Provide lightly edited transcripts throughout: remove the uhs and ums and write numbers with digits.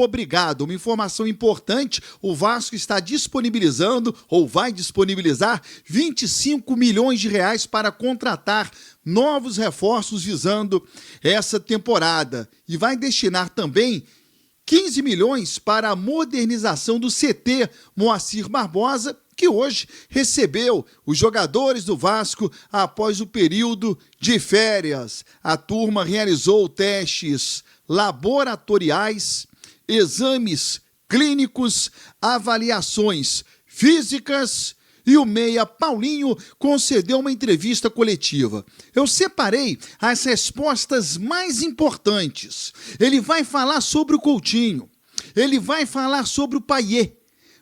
Obrigado. Uma informação importante, o Vasco está disponibilizando, ou vai disponibilizar, 25 milhões de reais para contratar novos reforços visando essa temporada. E vai destinar também 15 milhões para a modernização do CT Moacir Barbosa, que hoje recebeu os jogadores do Vasco após o período de férias. A turma realizou testes laboratoriais, exames clínicos, avaliações físicas e o meia Paulinho concedeu uma entrevista coletiva. Eu separei as respostas mais importantes. Ele vai falar sobre o Coutinho, ele vai falar sobre o Payet,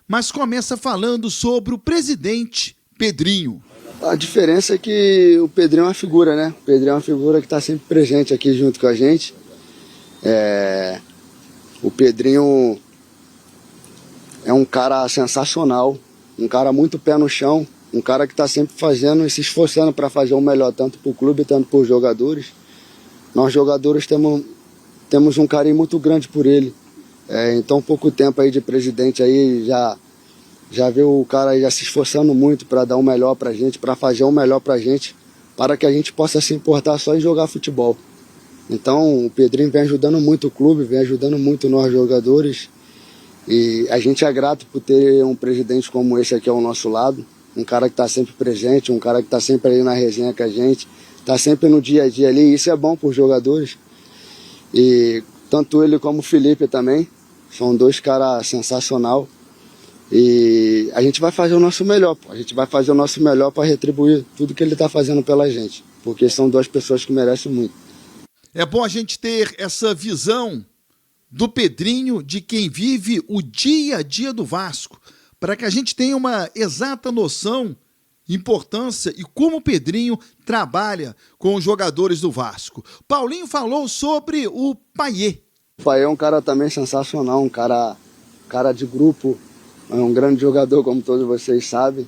mas começa falando sobre o presidente Pedrinho. A diferença é que o Pedrinho é uma figura, né? O Pedrinho é uma figura que está sempre presente aqui junto com a gente. O Pedrinho é um cara sensacional, um cara muito pé no chão, um cara que está sempre fazendo e se esforçando para fazer o melhor, tanto para o clube, tanto para os jogadores. Nós jogadores temos um carinho muito grande por ele. Em tão pouco tempo aí de presidente aí, já viu o cara aí já se esforçando muito para dar o melhor para a gente, para fazer o melhor para a gente, para que a gente possa se importar só em jogar futebol. Então o Pedrinho vem ajudando muito o clube, vem ajudando muito nós jogadores, e a gente é grato por ter um presidente como esse aqui ao nosso lado, um cara que está sempre presente, um cara que está sempre ali na resenha com a gente, está sempre no dia a dia ali, e isso é bom para os jogadores. E tanto ele como o Felipe também, são dois caras sensacional. E a gente vai fazer o nosso melhor, a gente vai fazer o nosso melhor para retribuir tudo que ele está fazendo pela gente, porque são duas pessoas que merecem muito. É bom a gente ter essa visão do Pedrinho, de quem vive o dia a dia do Vasco, para que a gente tenha uma exata noção, importância e como o Pedrinho trabalha com os jogadores do Vasco. Paulinho falou sobre o Payet. O Payet é um cara também sensacional, um cara de grupo, é um grande jogador, como todos vocês sabem.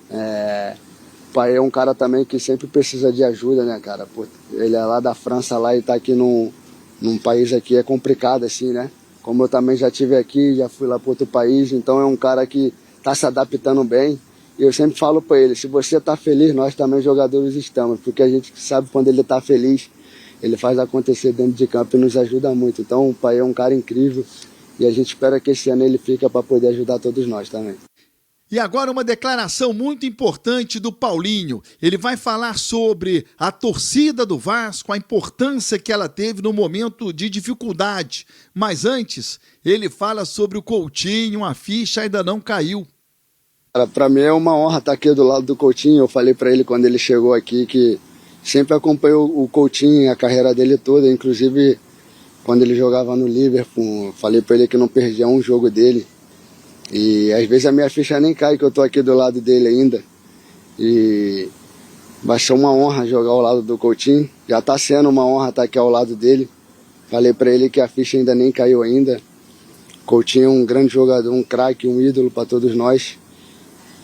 O Payet é um cara também que sempre precisa de ajuda, né, cara? Pô, ele é lá da França lá e tá aqui num país aqui, é complicado assim, né? Como eu também já estive aqui, já fui lá para outro país, então é um cara que tá se adaptando bem. E eu sempre falo para ele, se você tá feliz, nós também jogadores estamos, porque a gente sabe quando ele tá feliz, ele faz acontecer dentro de campo e nos ajuda muito. Então o Payet é um cara incrível e a gente espera que esse ano ele fique para poder ajudar todos nós também. E agora uma declaração muito importante do Paulinho. Ele vai falar sobre a torcida do Vasco, a importância que ela teve no momento de dificuldade. Mas antes, ele fala sobre o Coutinho, a ficha ainda não caiu. Para mim é uma honra estar aqui do lado do Coutinho. Eu falei para ele quando ele chegou aqui que sempre acompanhou o Coutinho, a carreira dele toda, inclusive quando ele jogava no Liverpool. Falei para ele que não perdia um jogo dele. E às vezes a minha ficha nem cai, que eu tô aqui do lado dele ainda. E vai ser uma honra jogar ao lado do Coutinho. Já tá sendo uma honra estar aqui ao lado dele. Falei para ele que a ficha ainda nem caiu ainda. Coutinho é um grande jogador, um craque, um ídolo para todos nós.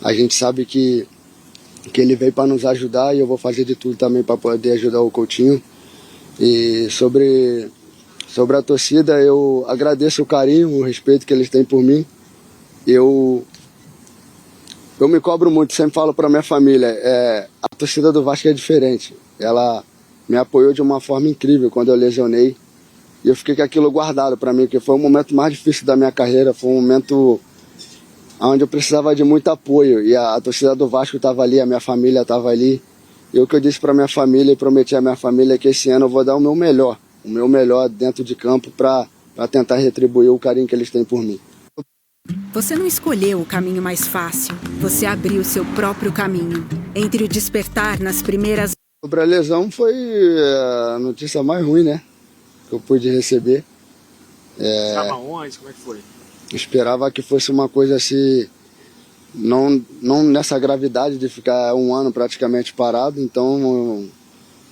A gente sabe que ele veio para nos ajudar e eu vou fazer de tudo também para poder ajudar o Coutinho. E sobre a torcida, eu agradeço o carinho, o respeito que eles têm por mim. Eu me cobro muito, sempre falo para minha família, a torcida do Vasco é diferente. Ela me apoiou de uma forma incrível quando eu lesionei. E eu fiquei com aquilo guardado para mim, porque foi o momento mais difícil da minha carreira, foi um momento onde eu precisava de muito apoio. E a torcida do Vasco estava ali, a minha família estava ali. E o que eu disse para minha família e prometi à minha família é que esse ano eu vou dar o meu melhor dentro de campo para tentar retribuir o carinho que eles têm por mim. Você não escolheu o caminho mais fácil. Você abriu o seu próprio caminho. Entre o despertar nas primeiras... Sobre a lesão foi a notícia mais ruim, né? Que eu pude receber. Estava onde? Como é que foi? Esperava que fosse uma coisa assim... Não nessa gravidade de ficar um ano praticamente parado. Então,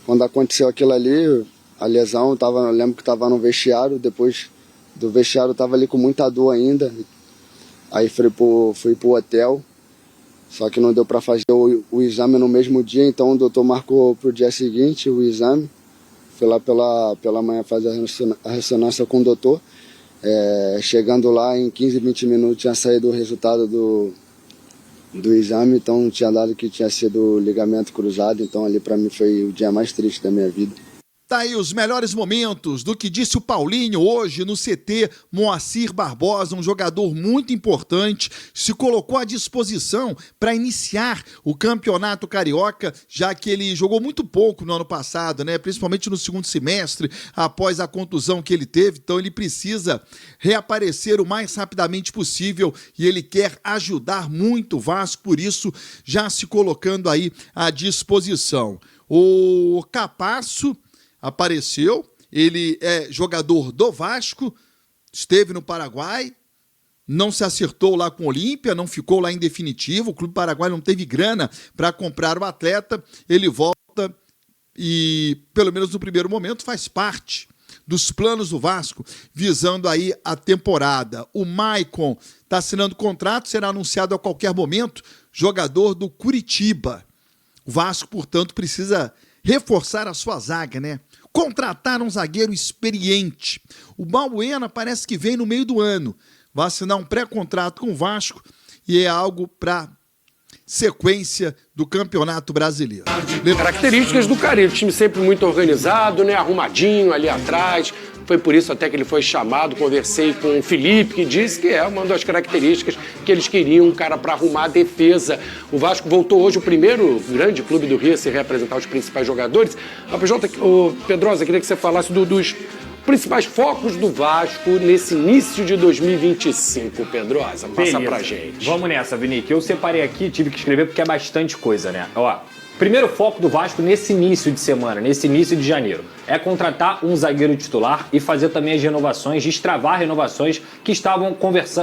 quando aconteceu aquilo ali, a lesão, eu lembro que estava no vestiário. Depois do vestiário eu estava ali com muita dor ainda. Aí fui pro hotel, só que não deu para fazer o exame no mesmo dia, então o doutor marcou pro dia seguinte o exame. Fui lá pela manhã fazer a ressonância com o doutor. Chegando lá, em 15, 20 minutos tinha saído o resultado do exame, então tinha dado que tinha sido ligamento cruzado, então ali para mim foi o dia mais triste da minha vida. Tá aí os melhores momentos do que disse o Paulinho hoje no CT. Moacir Barbosa, um jogador muito importante, se colocou à disposição para iniciar o Campeonato Carioca, já que ele jogou muito pouco no ano passado, né? Principalmente no segundo semestre, após a contusão que ele teve. Então ele precisa reaparecer o mais rapidamente possível e ele quer ajudar muito o Vasco, por isso já se colocando aí à disposição. O Capasso apareceu, ele é jogador do Vasco, esteve no Paraguai, não se acertou lá com o Olímpia, não ficou lá em definitivo, o Clube Paraguai não teve grana para comprar o atleta, ele volta e, pelo menos no primeiro momento, faz parte dos planos do Vasco, visando aí a temporada. O Maicon está assinando contrato, será anunciado a qualquer momento, jogador do Curitiba. O Vasco, portanto, precisa reforçar a sua zaga, né? Contratar um zagueiro experiente. O Balbuena parece que vem no meio do ano. Vai assinar um pré-contrato com o Vasco e é algo para sequência do Campeonato Brasileiro. Características do Carille, o time sempre muito organizado, né? Arrumadinho ali atrás. Foi por isso até que ele foi chamado. Conversei com o Felipe, que disse que é uma das características que eles queriam, um cara para arrumar a defesa. O Vasco voltou hoje, o primeiro grande clube do Rio a se representar os principais jogadores. Pedrosa, queria que você falasse dos principais focos do Vasco nesse início de 2025, Pedrosa. Passa pra gente. Vamos nessa, Vinique. Eu separei aqui, tive que escrever porque é bastante coisa, né? Ó, primeiro foco do Vasco nesse início de semana, nesse início de janeiro, é contratar um zagueiro titular e fazer também as renovações, destravar renovações que estavam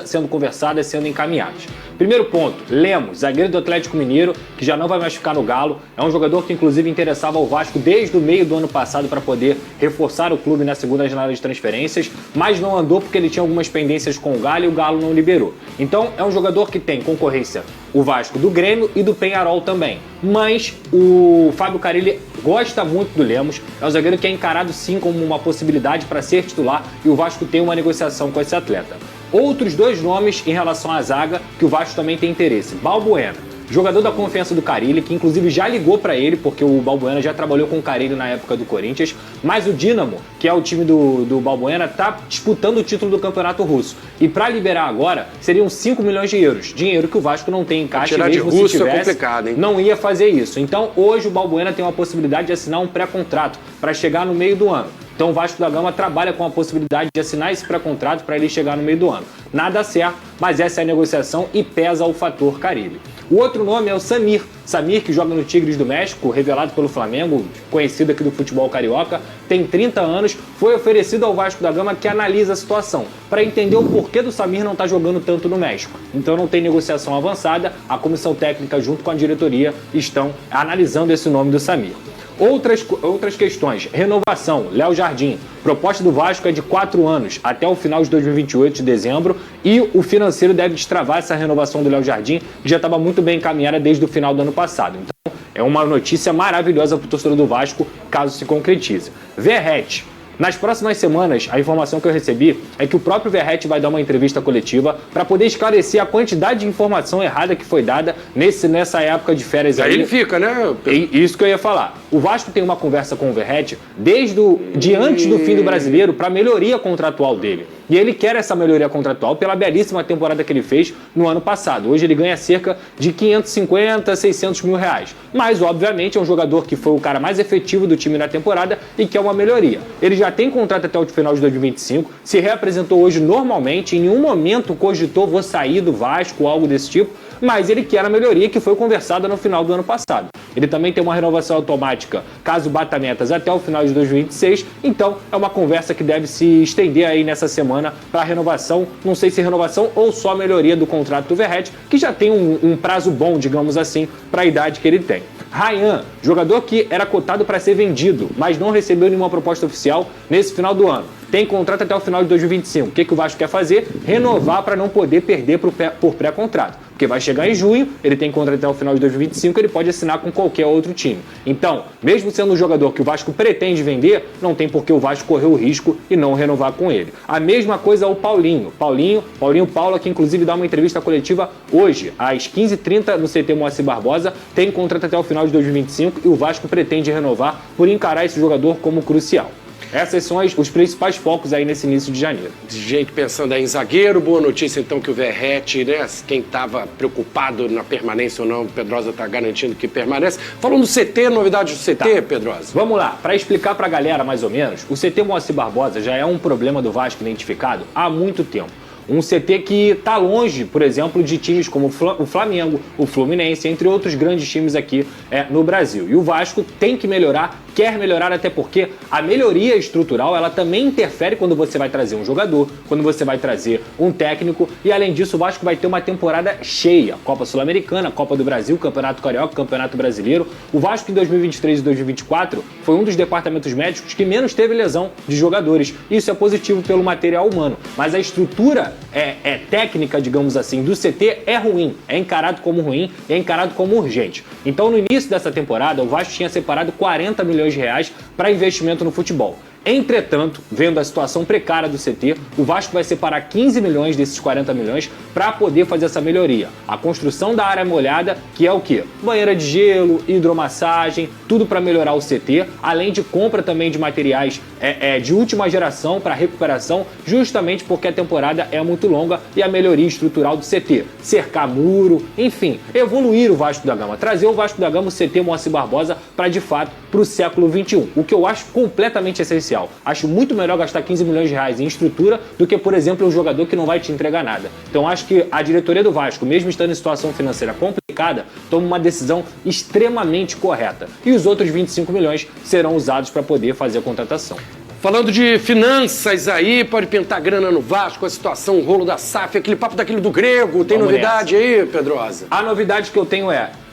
sendo conversadas, sendo encaminhadas. Primeiro ponto, Lemos, zagueiro do Atlético Mineiro, que já não vai mais ficar no Galo. É um jogador que inclusive interessava ao Vasco desde o meio do ano passado para poder reforçar o clube na segunda janela de transferências, mas não andou porque ele tinha algumas pendências com o Galo e o Galo não liberou. Então é um jogador que tem concorrência o Vasco do Grêmio e do Peñarol também. Mas o Fábio Carille gosta muito do Lemos, é um zagueiro que é encarado sim como uma possibilidade para ser titular e o Vasco tem uma negociação com esse atleta. Outros dois nomes em relação à zaga que o Vasco também tem interesse. Balbuena, jogador da confiança do Carille, que inclusive já ligou para ele, porque o Balbuena já trabalhou com o Carille na época do Corinthians, mas o Dinamo, que é o time do Balbuena, está disputando o título do Campeonato Russo. E para liberar agora, seriam 5 milhões de euros, dinheiro que o Vasco não tem em caixa, tirar mesmo de russo se tivesse, é complicado, hein? não ia fazer isso. Então hoje o Balbuena tem uma possibilidade de assinar um pré-contrato para chegar no meio do ano. Então o Vasco da Gama trabalha com a possibilidade de assinar esse pré-contrato para ele chegar no meio do ano. Nada certo, mas essa é a negociação e pesa o fator Carille. O outro nome é o Samir. Samir, que joga no Tigres do México, revelado pelo Flamengo, conhecido aqui do futebol carioca, tem 30 anos, foi oferecido ao Vasco da Gama, que analisa a situação, para entender o porquê do Samir não estar jogando tanto no México. Então não tem negociação avançada, a comissão técnica junto com a diretoria estão analisando esse nome do Samir. Outras questões, renovação, Léo Jardim, proposta do Vasco é de 4 anos, até o final de 2028, de dezembro, e o financeiro deve destravar essa renovação do Léo Jardim, que já estava muito bem encaminhada desde o final do ano passado. Então é uma notícia maravilhosa para o torcedor do Vasco, caso se concretize. Verratti. Nas próximas semanas, a informação que eu recebi é que o próprio Verratti vai dar uma entrevista coletiva para poder esclarecer a quantidade de informação errada que foi dada nessa época de férias aí. Aí ele fica, né? Isso que eu ia falar. O Vasco tem uma conversa com o Verratti antes do fim do Brasileiro para melhoria contratual dele. E ele quer essa melhoria contratual pela belíssima temporada que ele fez no ano passado. Hoje ele ganha cerca de 550, 600 mil reais. Mas, obviamente, é um jogador que foi o cara mais efetivo do time na temporada e que é uma melhoria. Ele já tem contrato até o final de 2025, se reapresentou hoje normalmente, em nenhum momento cogitou vou sair do Vasco ou algo desse tipo, mas ele quer a melhoria que foi conversada no final do ano passado. Ele também tem uma renovação automática, caso bata metas até o final de 2026, então é uma conversa que deve se estender aí nessa semana para a renovação, não sei se renovação ou só melhoria do contrato do Verratti, que já tem um prazo bom, digamos assim, para a idade que ele tem. Ryan, jogador que era cotado para ser vendido, mas não recebeu nenhuma proposta oficial nesse final do ano. tem contrato até o final de 2025. O que o Vasco quer fazer? Renovar para não poder perder por pré-contrato. Porque vai chegar em junho, ele tem contrato até o final de 2025, ele pode assinar com qualquer outro time. Então, mesmo sendo um jogador que o Vasco pretende vender, não tem por que o Vasco correr o risco e não renovar com ele. A mesma coisa o Paulinho. Paulinho Paula, que inclusive dá uma entrevista coletiva hoje, às 15h30 no CT Moacir Barbosa, tem contrato até o final de 2025 e o Vasco pretende renovar por encarar esse jogador como crucial. Esses são os principais focos aí nesse início de janeiro. Gente pensando aí em zagueiro, boa notícia então que o Verratti, né? Quem estava preocupado na permanência ou não, o Pedrosa está garantindo que permanece. Falando do CT, novidade do CT, Pedrosa? Vamos lá, para explicar para a galera mais ou menos, o CT Moacir Barbosa já é um problema do Vasco identificado há muito tempo. Um CT que está longe, por exemplo, de times como o Flamengo, o Fluminense, entre outros grandes times aqui no Brasil. E o Vasco tem que melhorar, quer melhorar, até porque a melhoria estrutural ela também interfere quando você vai trazer um jogador, quando você vai trazer um técnico. E além disso, o Vasco vai ter uma temporada cheia. Copa Sul-Americana, Copa do Brasil, Campeonato Carioca, Campeonato Brasileiro. O Vasco em 2023 e 2024 foi um dos departamentos médicos que menos teve lesão de jogadores. Isso é positivo pelo material humano. Mas a estrutura técnica, digamos assim, do CT é ruim, é encarado como ruim, é encarado como urgente. Então, no início dessa temporada, o Vasco tinha separado 40 milhões de reais para investimento no futebol. Entretanto, vendo a situação precária do CT, o Vasco vai separar 15 milhões desses 40 milhões para poder fazer essa melhoria. A construção da área molhada, que é o quê? Banheira de gelo, hidromassagem, tudo para melhorar o CT, além de compra também de materiais de última geração para recuperação, justamente porque a temporada é muito longa e a melhoria estrutural do CT. Cercar muro, enfim, evoluir o Vasco da Gama, trazer o Vasco da Gama, o CT Moacir Barbosa, para de fato, para o século XXI. O que eu acho completamente essencial. Acho muito melhor gastar 15 milhões de reais em estrutura do que, por exemplo, um jogador que não vai te entregar nada. Então acho que a diretoria do Vasco, mesmo estando em situação financeira complicada, toma uma decisão extremamente correta. E os outros 25 milhões serão usados para poder fazer a contratação. Falando de finanças aí, pode pintar grana no Vasco, a situação, o rolo da SAF, aquele papo daquele do Grego. Tem Vamos novidade aí, Pedrosa? A novidade que eu tenho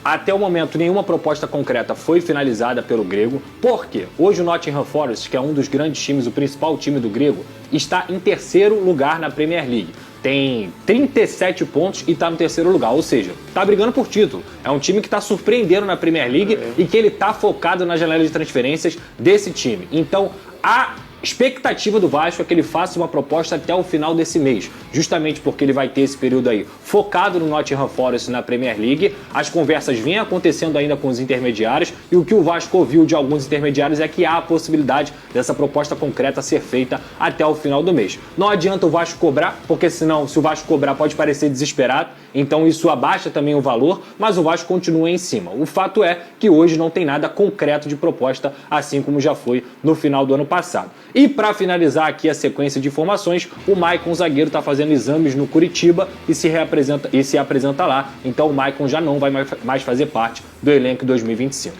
até o momento, nenhuma proposta concreta foi finalizada pelo Grego. Por quê? Hoje o Nottingham Forest, que é um dos grandes times, o principal time do Grego, está em terceiro lugar na Premier League. Tem 37 pontos e está no terceiro lugar, ou seja, está brigando por título. É um time que está surpreendendo na Premier League e que ele está focado na janela de transferências desse time. Então, a expectativa do Vasco é que ele faça uma proposta até o final desse mês, justamente porque ele vai ter esse período aí focado no Nottingham Forest na Premier League. As conversas vêm acontecendo ainda com os intermediários e o que o Vasco ouviu de alguns intermediários é que há a possibilidade dessa proposta concreta ser feita até o final do mês. Não adianta o Vasco cobrar, porque senão, se o Vasco cobrar, pode parecer desesperado, então isso abaixa também o valor, mas o Vasco continua em cima. O fato é que hoje não tem nada concreto de proposta, assim como já foi no final do ano passado. E para finalizar aqui a sequência de informações, o Maicon, zagueiro, está fazendo exames no Curitiba e se apresenta lá. Então o Maicon já não vai mais fazer parte do elenco 2025.